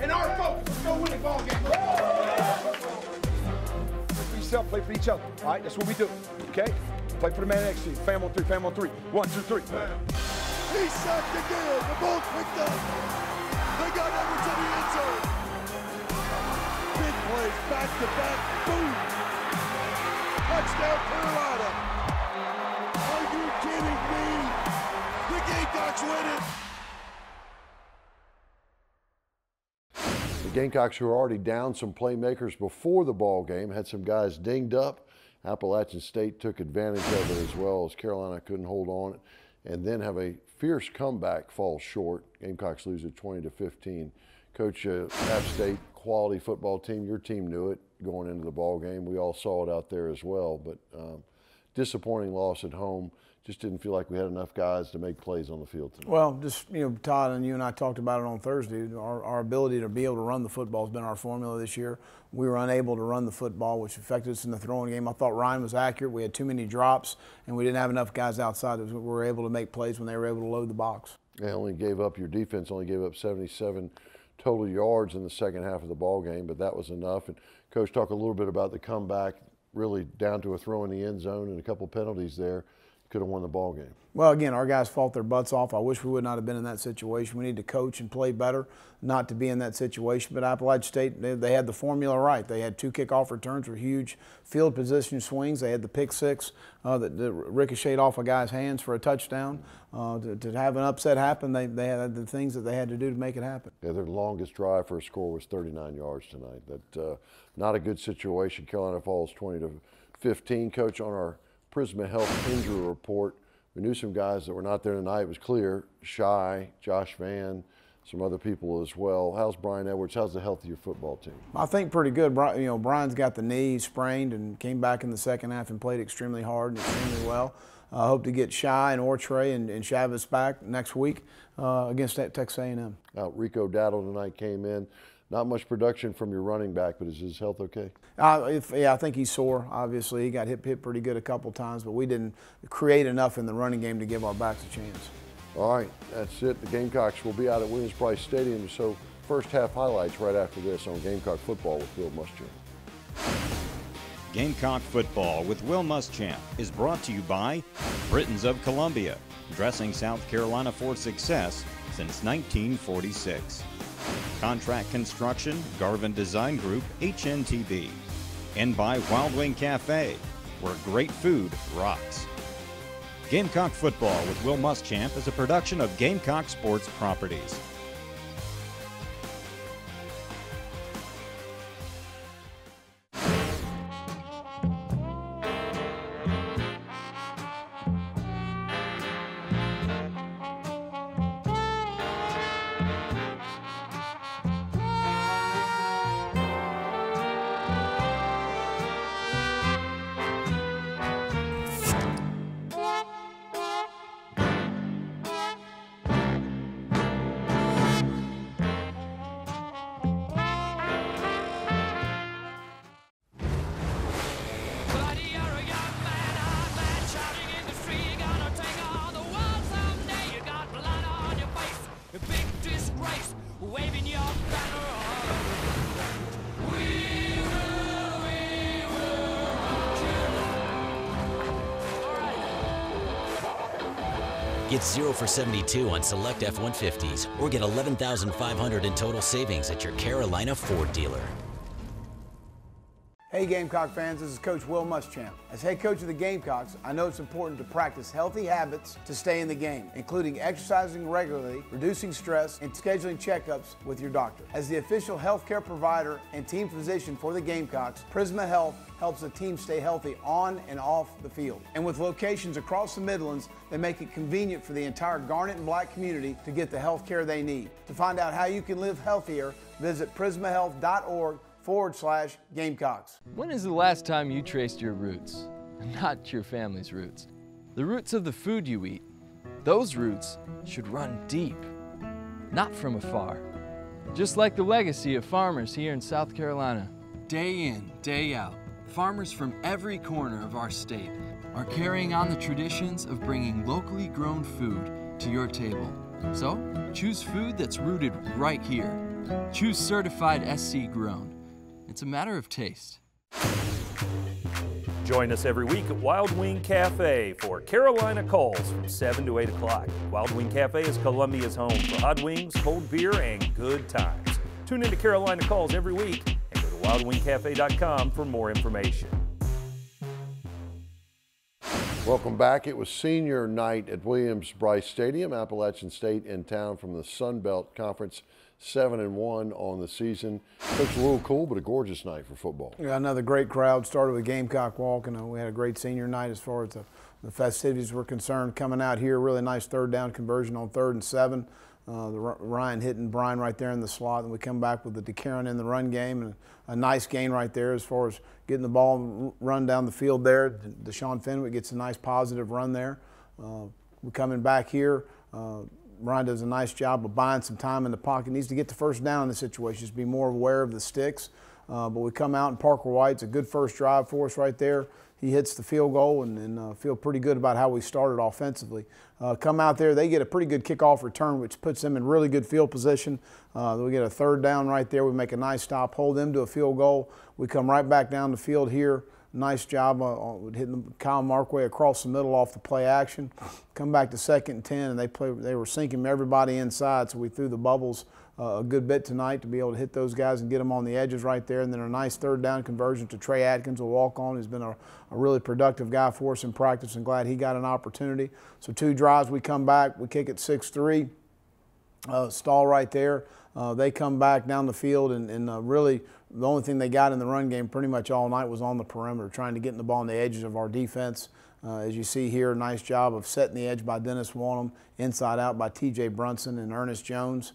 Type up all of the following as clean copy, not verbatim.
and our focus. Let's go win the ball game. Play for yourself, play for each other. All right, that's what we do, okay? Play for the man next to you. Fam on three, fam on three. 1, 2, 3. He's sacked again. The ball picked up. They got over to the end zone. Big plays, back to back. Boom. Touchdown, Carolina. Are you kidding me? The Gamecocks win it. The Gamecocks, who were already down some playmakers before the ball game, had some guys dinged up. Appalachian State took advantage of it as well, as Carolina couldn't hold on and then have a fierce comeback fall short. Gamecocks lose at 20-15. Coach, App State, quality football team. Your team knew it going into the ball game. We all saw it out there as well, but disappointing loss at home. Just didn't feel like we had enough guys to make plays on the field tonight. Well, just, Todd and you and I talked about it on Thursday. Our ability to be able to run the football has been our formula this year. We were unable to run the football, which affected us in the throwing game. I thought Ryan was accurate. We had too many drops, and we didn't have enough guys outside that were able to make plays when they were able to load the box. Yeah, your defense only gave up 77 total yards in the second half of the ball game, but that was enough. And Coach, talk a little bit about the comeback, really down to a throw in the end zone and a couple penalties there. Could have won the ball game. Well, again, our guys fought their butts off. I wish we would not have been in that situation. We need to coach and play better not to be in that situation. But Appalachian State, they had the formula right. They had 2 kickoff returns for huge field position swings. They had the pick six that ricocheted off a guy's hands for a touchdown. To have an upset happen, they had the things that they had to do to make it happen. Yeah, their longest drive for a score was 39 yards tonight. That not a good situation. Carolina falls 20-15. Coach, on our Prisma Health injury report, we knew some guys that were not there tonight. It was clear. Shy, Josh Vann, some other people as well. How's Brian Edwards? How's the health of your football team? I think pretty good. Brian's got the knee sprained and came back in the second half and played extremely hard and extremely well. I hope to get Shy and Ortre and Chavis back next week against Texas A&M. Rico Daddle tonight came in. Not much production from your running back, but is his health okay? Yeah, I think he's sore, obviously. He got hit pretty good a couple times, but we didn't create enough in the running game to give our backs a chance. All right, that's it. The Gamecocks will be out at Williams-Brice Stadium, so first half highlights right after this on Gamecock Football with Will Muschamp. Gamecock Football with Will Muschamp is brought to you by Britons of Columbia, dressing South Carolina for success since 1946. Contract Construction, Garvin Design Group, HNTB. And by Wild Wing Cafe, where great food rocks. Gamecock Football with Will Muschamp is a production of Gamecock Sports Properties. Get 0 for 72 on select F-150s or get $11,500 in total savings at your Carolina Ford dealer. Hey Gamecock fans, this is Coach Will Muschamp. As head coach of the Gamecocks, I know it's important to practice healthy habits to stay in the game, including exercising regularly, reducing stress, and scheduling checkups with your doctor. As the official healthcare provider and team physician for the Gamecocks, Prisma Health helps the team stay healthy on and off the field. And with locations across the Midlands, they make it convenient for the entire Garnet and Black community to get the health care they need. To find out how you can live healthier, visit prismahealth.org/Gamecocks. When is the last time you traced your roots? Not your family's roots. The roots of the food you eat. Those roots should run deep, not from afar. Just like the legacy of farmers here in South Carolina. Day in, day out, farmers from every corner of our state are carrying on the traditions of bringing locally grown food to your table. So, choose food that's rooted right here Choose certified SC grown. It's a matter of taste. Join us every week at Wild Wing Cafe for Carolina Calls from 7 to 8 o'clock. Wild Wing Cafe is Columbia's home for hot wings, cold beer, and good times. Tune into Carolina Calls every week and go to wildwingcafe.com for more information. Welcome back. It was senior night at Williams-Brice Stadium. Appalachian State in town from the Sun Belt Conference, 7-1 on the season. Looks a little cool, but a gorgeous night for football. Yeah, another great crowd. Started with Gamecock Walk, and we had a great senior night as far as the festivities were concerned. Coming out here, really nice third down conversion on 3rd and 7. Ryan hitting Brian right there in the slot, and we come back with the DeCarron in the run game, and a nice gain right there as far as getting the ball and run down the field there. Deshaun Fenwick gets a nice positive run there. We're coming back here. Ryan does a nice job of buying some time in the pocket. Needs to get the first down in the situation, just be more aware of the sticks. But we come out, and Parker White's a good first drive for us right there. He hits the field goal, and feel pretty good about how we started offensively. Come out there, they get a pretty good kickoff return, which puts them in really good field position. We get a third down right there. We make a nice stop, hold them to a field goal. We come right back down the field here. Nice job hitting Kyle Markway across the middle off the play action. Come back to 2nd and 10, and they were sinking everybody inside, so we threw the bubbles a good bit tonight to be able to hit those guys and get them on the edges right there. And then a nice third down conversion to Trey Atkins, a walk-on, who's been a really productive guy for us in practice, and glad he got an opportunity. So 2 drives, we come back, we kick it 6-3, stall right there. They come back down the field, and really the only thing they got in the run game pretty much all night was on the perimeter, trying to get the ball on the edges of our defense. As you see here, nice job of setting the edge by Dennis Wanham, inside out by T.J. Brunson and Ernest Jones.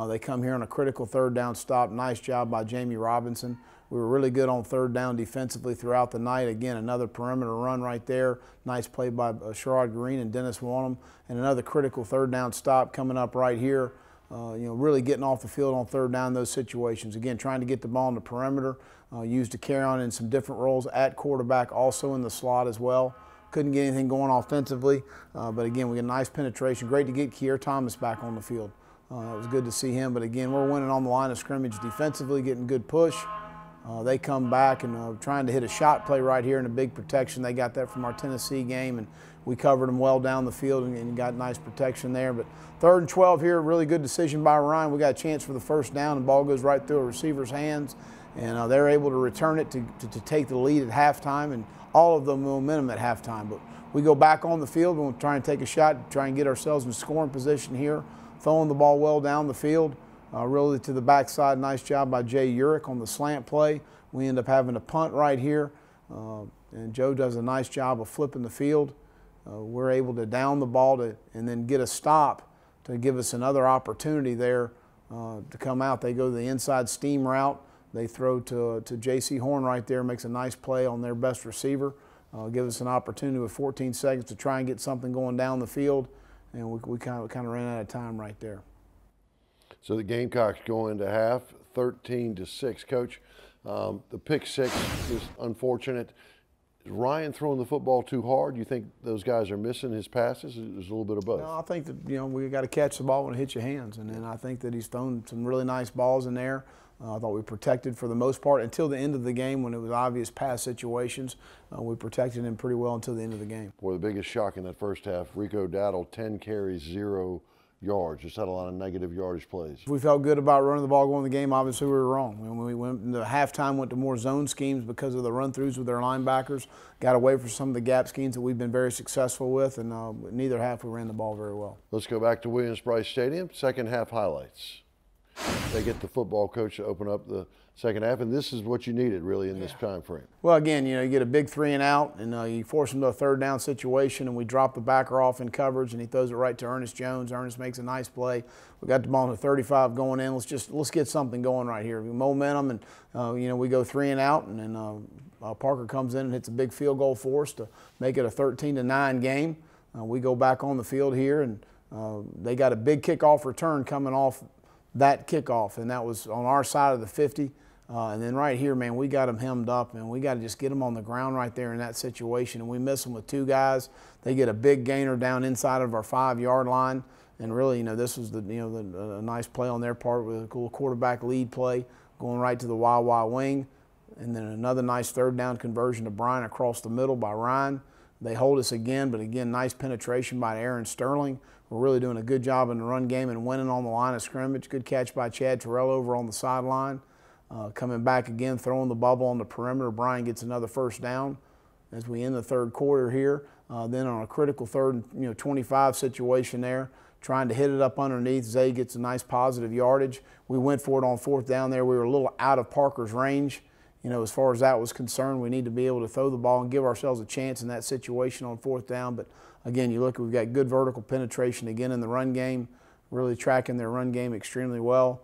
They come here on a critical third down stop. Nice job by Jamie Robinson. We were really good on third down defensively throughout the night. Again, another perimeter run right there. Nice play by Sherrod Green and Dennis Wanham. And another critical third down stop coming up right here. Really getting off the field on third down in those situations. Again, trying to get the ball on the perimeter. Used to carry on in some different roles at quarterback, also in the slot as well. Couldn't get anything going offensively. But again, we get nice penetration. Great to get Keir Thomas back on the field. It was good to see him, but again, we're winning on the line of scrimmage defensively, getting good push. They come back and trying to hit a shot play right here in a big protection. They got that from our Tennessee game, and we covered them well down the field and got nice protection there. But 3rd and 12 here, really good decision by Ryan. We got a chance for the first down, and the ball goes right through a receiver's hands, and they're able to return it to take the lead at halftime, and all of the momentum at halftime. But we go back on the field, and we'll try and take a shot, try and get ourselves in scoring position here. Throwing the ball well down the field, really to the backside. Nice job by Jay Urich on the slant play. We end up having a punt right here, and Joe does a nice job of flipping the field. We're able to down the ball and then get a stop to give us another opportunity there to come out. They go to the inside steam route. They throw to J.C. Horn right there, makes a nice play on their best receiver. Give us an opportunity with 14 seconds to try and get something going down the field. And we kind of ran out of time right there. So the Gamecocks go into half, 13-6. Coach, the pick 6 is unfortunate. Is Ryan throwing the football too hard? You think those guys are missing his passes? There's a little bit of both. No, I think that we got to catch the ball when it hits your hands, and then I think that he's thrown some really nice balls in there. I thought we protected for the most part until the end of the game when it was obvious pass situations. We protected him pretty well until the end of the game. Boy, the biggest shock in that first half, Rico Dowdle, 10 carries, 0 yards. Just had a lot of negative yardage plays. We felt good about running the ball going the game. Obviously, we were wrong. When we went into halftime, went to more zone schemes because of the run-throughs with their linebackers. Got away from some of the gap schemes that we've been very successful with, and neither half we ran the ball very well. Let's go back to Williams-Brice Stadium. Second half highlights. They get the football coach to open up the second half, and this is what you needed really in this time frame. Well, again, you get a big 3 and out, and you force him to a third down situation, and we drop the backer off in coverage, and he throws it right to Ernest Jones. Ernest makes a nice play. We got the ball to 35 going in. Let's get something going right here. Momentum, and we go 3 and out, and then Parker comes in and hits a big field goal for us to make it a 13-9 game. We go back on the field here, and they got a big kickoff return coming off that kickoff, and that was on our side of the 50. And then right here, man, we got them hemmed up, and we got to just get them on the ground right there in that situation. And we miss them with 2 guys. They get a big gainer down inside of our 5-yard line. And really, this was a nice play on their part with a cool quarterback lead play, going right to the wide wing. And then another nice third down conversion to Bryan across the middle by Ryan. They hold us again, but again, nice penetration by Aaron Sterling. We're really doing a good job in the run game and winning on the line of scrimmage. Good catch by Chad Terrell over on the sideline. Coming back again, throwing the bubble on the perimeter. Bryan gets another first down as we end the third quarter here. Then on a critical third and 25 situation there, trying to hit it up underneath. Zay gets a nice positive yardage. We went for it on fourth down there. We were a little out of Parker's range. As far as that was concerned, we need to be able to throw the ball and give ourselves a chance in that situation on fourth down. But again, you look, we've got good vertical penetration again in the run game, really tracking their run game extremely well.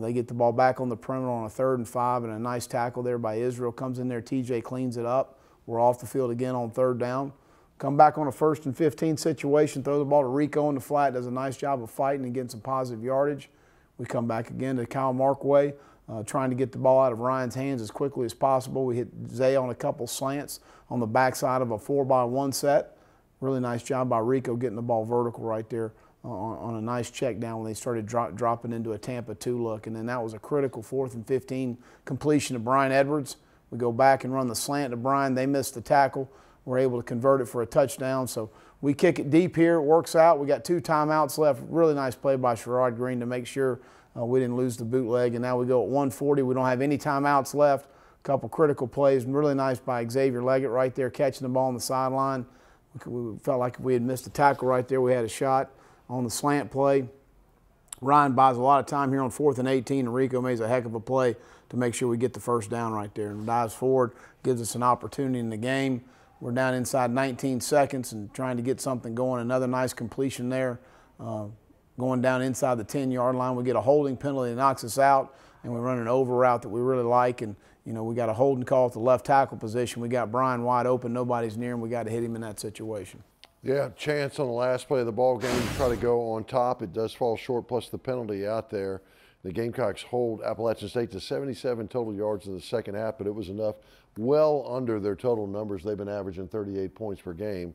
They get the ball back on the perimeter on a 3rd and 5, and a nice tackle there by Israel. Comes in there, TJ cleans it up. We're off the field again on 3rd down. Come back on a 1st and 15 situation, throw the ball to Rico in the flat, does a nice job of fighting and getting some positive yardage. We come back again to Kyle Markway, trying to get the ball out of Ryan's hands as quickly as possible. We hit Zay on a couple slants on the backside of a 4x1 set. Really nice job by Rico getting the ball vertical right there on a nice check down when they started dropping into a Tampa 2 look. And then that was a critical 4th and 15 completion to Bryan Edwards. We go back and run the slant to Bryan. They missed the tackle. We're able to convert it for a touchdown. So we kick it deep here. It works out. We got 2 timeouts left. Really nice play by Sherrod Green to make sure we didn't lose the bootleg. And now we go at 1:40. We don't have any timeouts left. A couple critical plays. Really nice by Xavier Leggett right there, catching the ball on the sideline. We felt like if we had missed a tackle right there, we had a shot on the slant play. Ryan buys a lot of time here on 4th and 18, and Rico makes a heck of a play to make sure we get the first down right there. And dives forward, gives us an opportunity in the game. We're down inside 19 seconds and trying to get something going. Another nice completion there. Going down inside the 10-yard line, we get a holding penalty that knocks us out, and we run an over route that we really like. And we got a holding call at the left tackle position. We got Bryan wide open. Nobody's near him. We got to hit him in that situation. Yeah, chance on the last play of the ball game to try to go on top. It does fall short, plus the penalty out there. The Gamecocks hold Appalachian State to 77 total yards in the second half, but it was enough, well under their total numbers. They've been averaging 38 points per game,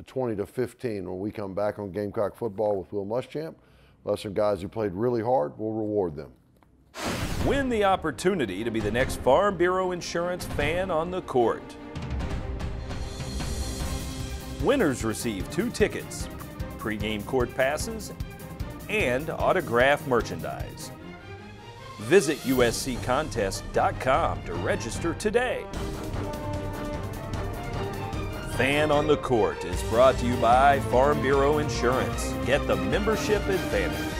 20-15. When we come back on Gamecock football with Will Muschamp, we'll have some guys who played really hard. We'll reward them. Win the opportunity to be the next Farm Bureau Insurance fan on the court. Winners receive 2 tickets, pregame court passes, and autographed merchandise. Visit usccontest.com to register today. Fan on the Court is brought to you by Farm Bureau Insurance. Get the membership advantage.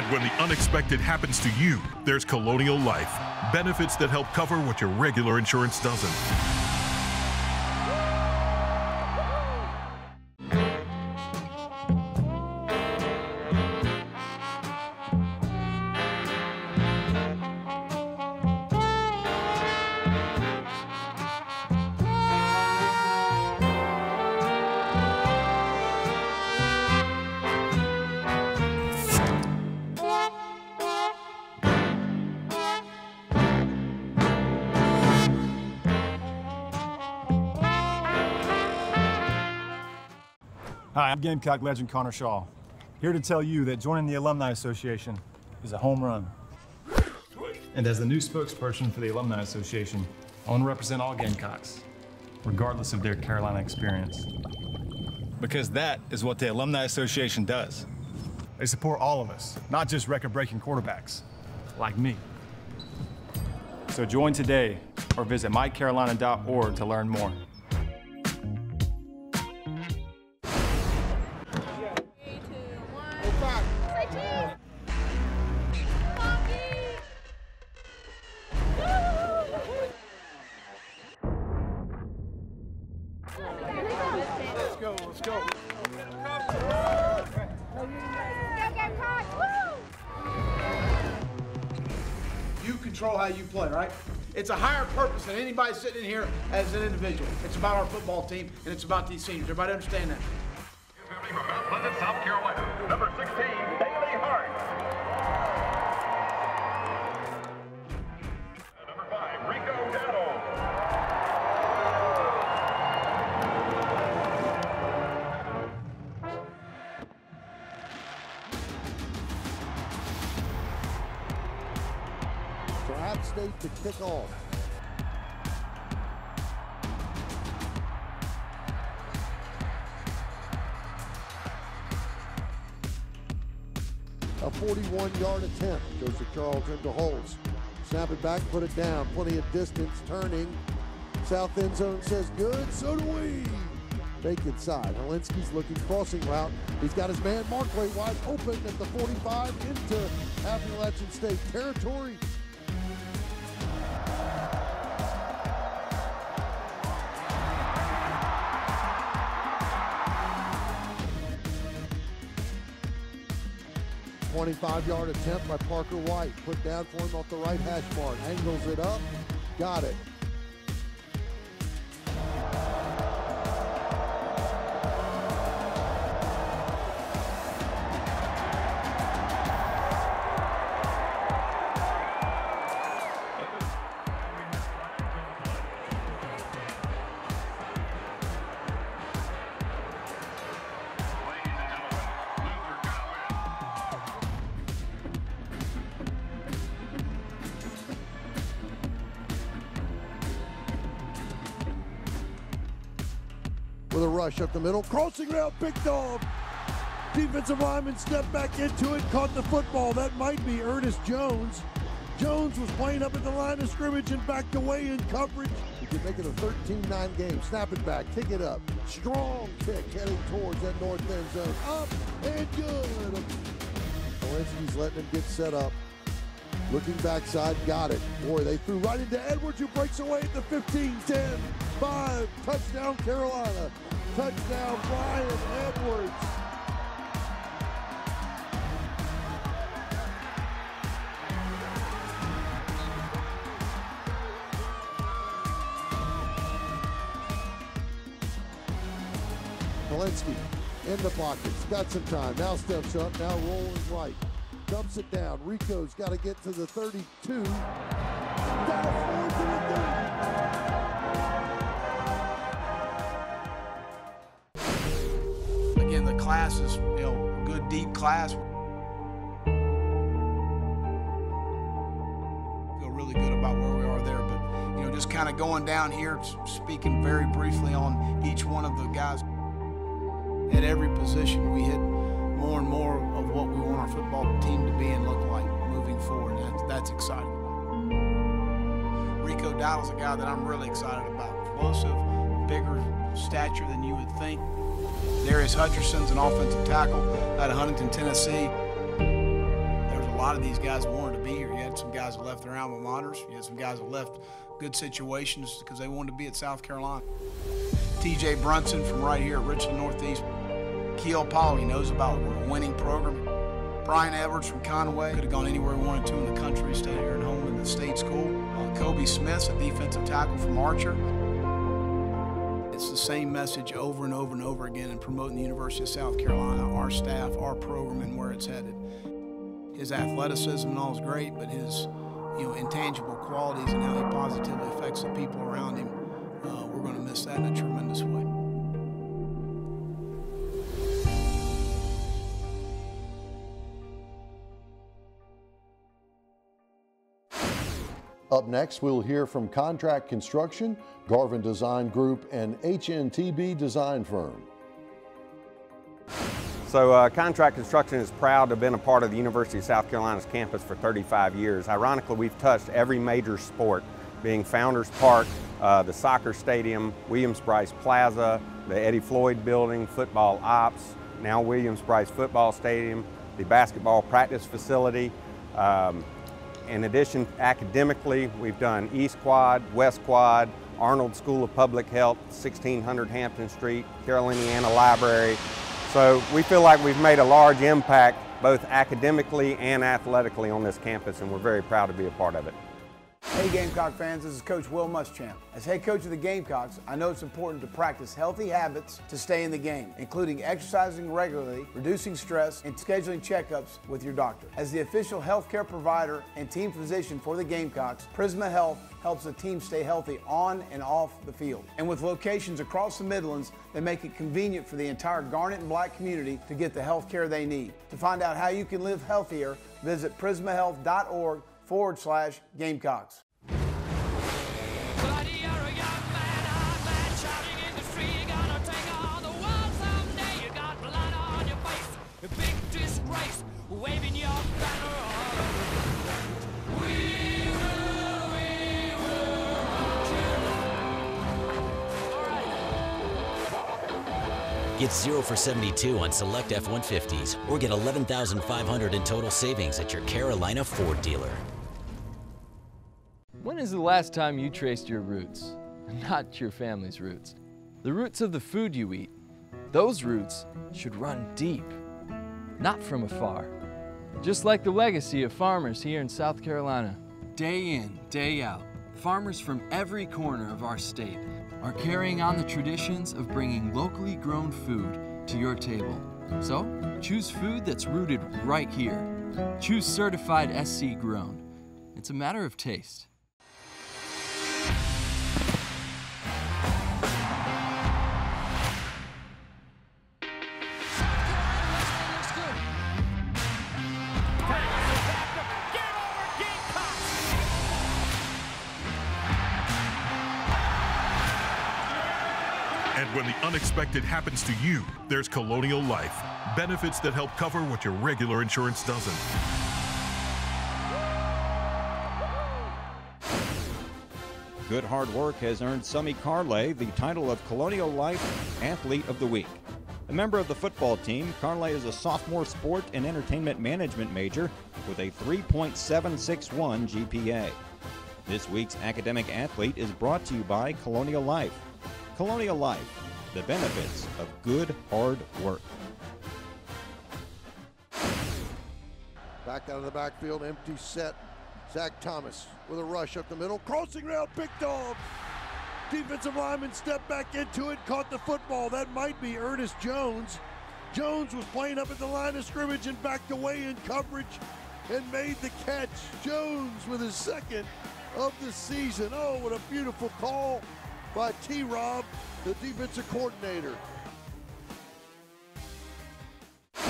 When the unexpected happens to you, there's Colonial Life. Benefits that help cover what your regular insurance doesn't. Hi, I'm Gamecock legend Connor Shaw, here to tell you that joining the Alumni Association is a home run. And as the new spokesperson for the Alumni Association, I want to represent all Gamecocks, regardless of their Carolina experience. Because that is what the Alumni Association does. They support all of us, not just record-breaking quarterbacks, like me. So join today or visit mycarolina.org to learn more. Let's go. You control how you play, right? It's a higher purpose than anybody sitting in here as an individual. It's about our football team, and it's about these seniors. Everybody understand that? From Mount Pleasant, South Carolina, number 16, Bailey Hart. Number 5, Rico Dowdle. For App State to kick off. A 41-yard attempt goes to Charlton to Holtz. Snap it back, put it down. Plenty of distance, turning. South end zone says good, so do we. Fake inside. Helinski's looking crossing route. He's got his man Markway wide open at the 45 into Appalachian State territory. A 25-yard attempt by Parker White. Put down for him off the right hash mark. Angles it up. Got it. With a rush up the middle, crossing route, picked off. Defensive lineman stepped back into it, caught the football. That might be Ernest Jones. Jones was playing up at the line of scrimmage and backed away in coverage. He could make it a 13-9 game. Snap it back, kick it up. Strong kick heading towards that north end zone. Up and good. Helinski's letting him get set up. Looking backside, got it. Boy, they threw right into Edwards, who breaks away at the 15, 10, 5. Touchdown, Carolina. Touchdown, Brian Edwards. Helinski in the pockets, got some time. Now steps up, now rolling right. Dumps it down. Rico's got to get to the 32. Down forward to the 30. Again, the class is, a good deep class. Feel really good about where we are there, but just kind of going down here, speaking very briefly on each one of the guys. At every position, we hit more and more of what we want our football team to be and look like moving forward. That's exciting. Rico Dowdle's a guy that I'm really excited about. Explosive, bigger stature than you would think. Darius Hutcherson's an offensive tackle out of Huntington, Tennessee. There's a lot of these guys that wanted to be here. You had some guys that left their alma maters. You had some guys that left good situations because they wanted to be at South Carolina. TJ Brunson from right here at Richland Northeast. Keel Pauly, he knows about we're a winning program. Brian Edwards from Conway, could have gone anywhere he wanted to in the country, stayed here at home in the state school. Kobe Smith's a defensive tackle from Archer. It's the same message over and over and over again in promoting the University of South Carolina, our staff, our program, and where it's headed. His athleticism and all is great, but his intangible qualities and how he positively affects the people around him, we're going to miss that in a tremendous way. Up next, we'll hear from Contract Construction, Garvin Design Group, and HNTB Design Firm. So Contract Construction is proud to have been a part of the University of South Carolina's campus for 35 years. Ironically, we've touched every major sport, being Founders Park, the soccer stadium, Williams-Brice Plaza, the Eddie Floyd building, football ops, now Williams-Brice Football Stadium, the basketball practice facility. In addition, academically, we've done East Quad, West Quad, Arnold School of Public Health, 1600 Hampton Street, Carroll Indiana Library. So we feel like we've made a large impact both academically and athletically on this campus, and we're very proud to be a part of it. Hey Gamecock fans, this is Coach Will Muschamp. As head coach of the Gamecocks, I know it's important to practice healthy habits to stay in the game, including exercising regularly, reducing stress, and scheduling checkups with your doctor. As the official healthcare provider and team physician for the Gamecocks, Prisma Health helps the team stay healthy on and off the field. And with locations across the Midlands, they make it convenient for the entire Garnet and Black community to get the health care they need. To find out how you can live healthier, visit prismahealth.org/Gamecocks. Get 0 for 72 on select F-150s or get $11,500 in total savings at your Carolina Ford dealer. When is the last time you traced your roots? Not your family's roots. The roots of the food you eat. Those roots should run deep, not from afar. Just like the legacy of farmers here in South Carolina. Day in, day out, farmers from every corner of our state are carrying on the traditions of bringing locally grown food to your table. So, choose food that's rooted right here. Choose certified SC grown. It's a matter of taste. And when the unexpected happens to you, there's Colonial Life. Benefits that help cover what your regular insurance doesn't. Good hard work has earned Summy Carlay the title of Colonial Life Athlete of the Week. A member of the football team, Carlay is a sophomore sport and entertainment management major with a 3.761 GPA. This week's academic athlete is brought to you by Colonial Life. Colonial Life, the benefits of good hard work. Back out of the backfield, empty set. Zach Thomas with a rush up the middle, crossing route, picked off. Defensive lineman stepped back into it, caught the football. That might be Ernest Jones. Jones was playing up at the line of scrimmage and backed away in coverage and made the catch. Jones with his second of the season. Oh, what a beautiful call by T-Rob, the defensive coordinator.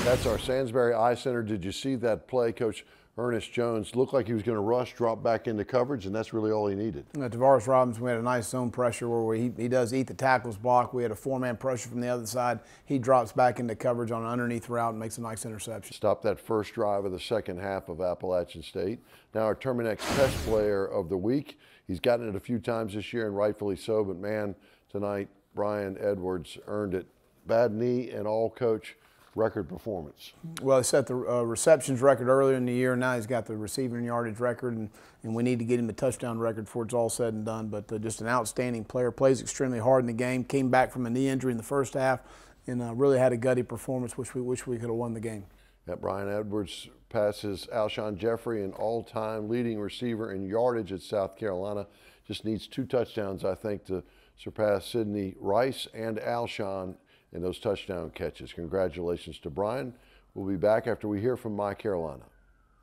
That's our Sandsbury Eye Center. Did you see that play? Coach Ernest Jones looked like he was going to rush, drop back into coverage, and that's really all he needed. Tavares Robinson, we had a nice zone pressure where he does eat the tackles block. We had a four-man pressure from the other side. He drops back into coverage on an underneath route and makes a nice interception. Stopped that first drive of the second half of Appalachian State. Now our Terminex Pest Player of the Week. He's gotten it a few times this year, and rightfully so, but man, tonight Brian Edwards earned it. Bad knee and all, Coach. Record performance. Well, he set the receptions record earlier in the year. Now he's got the receiving yardage record, and we need to get him the touchdown record before it's all said and done. But just an outstanding player. Plays extremely hard in the game. Came back from a knee injury in the first half, and really had a gutty performance. Wish we could have won the game. Yeah, Brian Edwards passes Alshon Jeffrey, an all-time leading receiver in yardage at South Carolina. Just needs 2 touchdowns, I think, to surpass Sidney Rice and Alshon in those touchdown catches. Congratulations to Brian. We'll be back after we hear from My Carolina.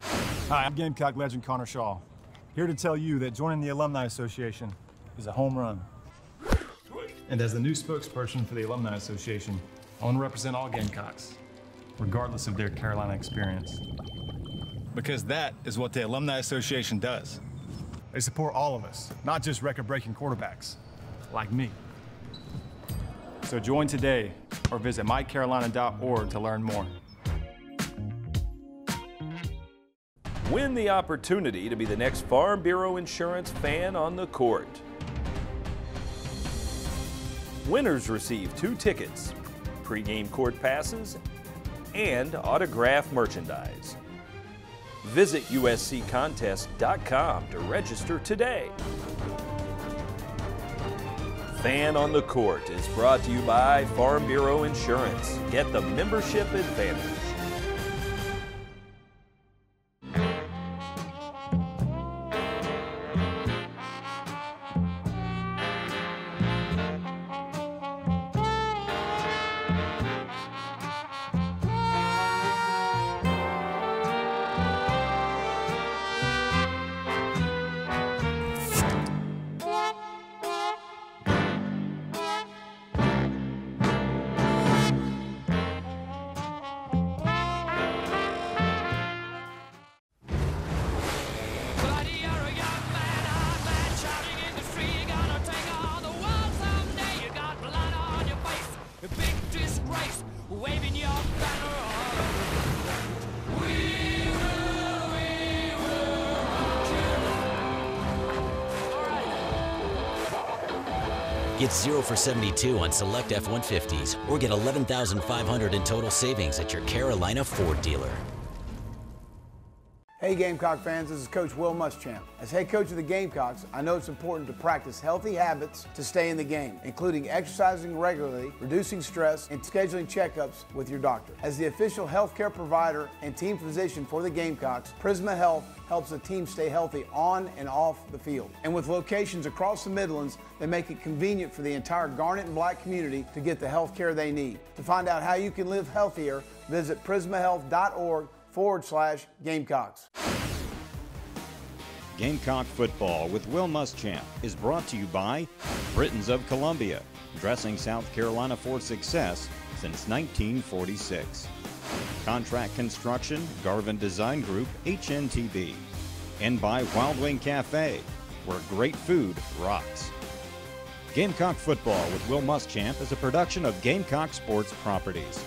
Hi, I'm Gamecock legend Connor Shaw, here to tell you that joining the Alumni Association is a home run. And as the new spokesperson for the Alumni Association, I want to represent all Gamecocks, regardless of their Carolina experience. Because that is what the Alumni Association does. They support all of us, not just record-breaking quarterbacks, like me. So join today or visit mycarolina.org to learn more. Win the opportunity to be the next Farm Bureau Insurance fan on the court. Winners receive 2 tickets, pregame court passes, and autographed merchandise. Visit usccontest.com to register today. Fan on the Court is brought to you by Farm Bureau Insurance. Get the membership advantage. Get 0 for 72 on select F-150s or get $11,500 in total savings at your Carolina Ford dealer. Hey Gamecock fans, this is Coach Will Muschamp. As head coach of the Gamecocks, I know it's important to practice healthy habits to stay in the game, including exercising regularly, reducing stress, and scheduling checkups with your doctor. As the official healthcare provider and team physician for the Gamecocks, Prisma Health helps the team stay healthy on and off the field. And with locations across the Midlands, they make it convenient for the entire Garnet and Black community to get the health care they need. To find out how you can live healthier, visit prismahealth.org/Gamecocks. Gamecock Football with Will Muschamp is brought to you by Britons of Columbia, dressing South Carolina for success since 1946. Contract Construction, Garvin Design Group, HNTB. And by Wild Wing Cafe, where great food rocks. Gamecock Football with Will Muschamp is a production of Gamecock Sports Properties.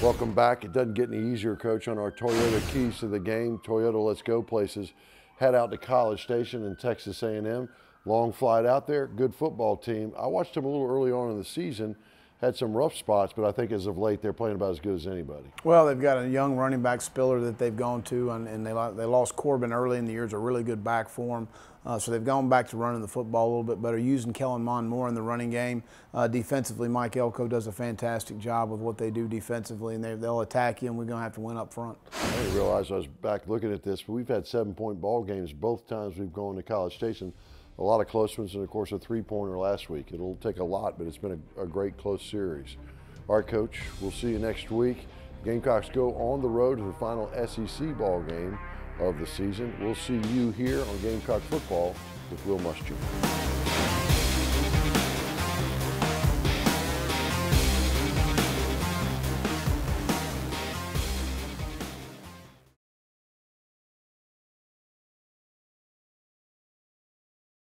Welcome back. It doesn't get any easier, Coach, on our Toyota Keys to the Game, Toyota Let's Go places. Head out to College Station in Texas A&M. Long flight out there, good football team. I watched them a little early on in the season, had some rough spots, but I think as of late they're playing about as good as anybody. Well, they've got a young running back, Spiller, that they've gone to, and they lost Corbin early in the year. It's a really good back for them. So they've gone back to running the football a little bit better, using Kellen Mond more in the running game. Defensively, Mike Elko does a fantastic job with what they do defensively, and they'll attack you, and we're going to have to win up front. I didn't realize I was back looking at this, but we've had 7-point ball games both times we've gone to College Station. A lot of close ones, and of course a 3-pointer last week. It'll take a lot, but it's been a great close series. All right, Coach, we'll see you next week. Gamecocks go on the road to the final SEC ball game of the season. We'll see you here on Gamecock Football with Will Muschamp.